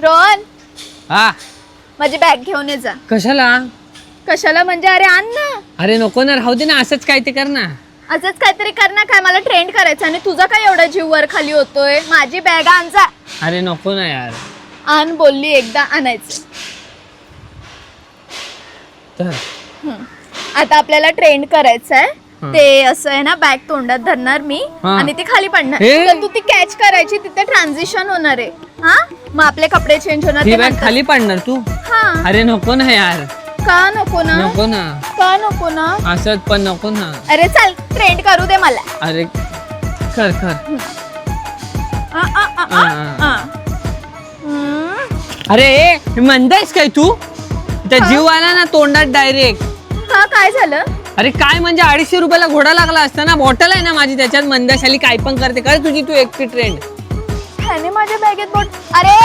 रोहन हा माझी बॅग घेऊन ये जा. कशाला? कशाला म्हणजे? अरे आण ना. अरे नको ना, राहू दे ना, असंच काय ते कर ना. असंच काहीतरी कर ना. काय मला ट्रेंड करायचं आणि तुझा काय एवढा जीव वर खाली होतोय? माझी बॅग आण जा. अरे नको ना यार. आण बोलली, एकदा आणायचं. तर आता आपल्याला ट्रेंड करायचं आहे. ते असं आहे ना, बॅग तोंडात धरणार मी आणि ती खाली पडणार. तर तू ती कॅच करायची, तिथे ट्रान्झिशन होणार आहे. हा, मग आपले कपडे चेंज होणार. ती बॅग खाली पडणार तू? हा. अरे नको ना यार. का नको ना? नको ना. का नको ना? असंच पण नको ना. अरे चल, ट्रेंड करू दे मला. अरे कर कर. अरे मंद आहेस काय तू? त्या जीव आला ना तोंडात डायरेक्ट. का, काय झालं? अरे काय म्हणजे 250 रुपयाला घोडा लागला असता ना. बॉटल आहे ना माझी, त्याच्यात मंदाशाली काय पण करते. काय तुझी तू एकटी ट्रेंड. ह्याने माझ्या बॅगेत बोट. अरे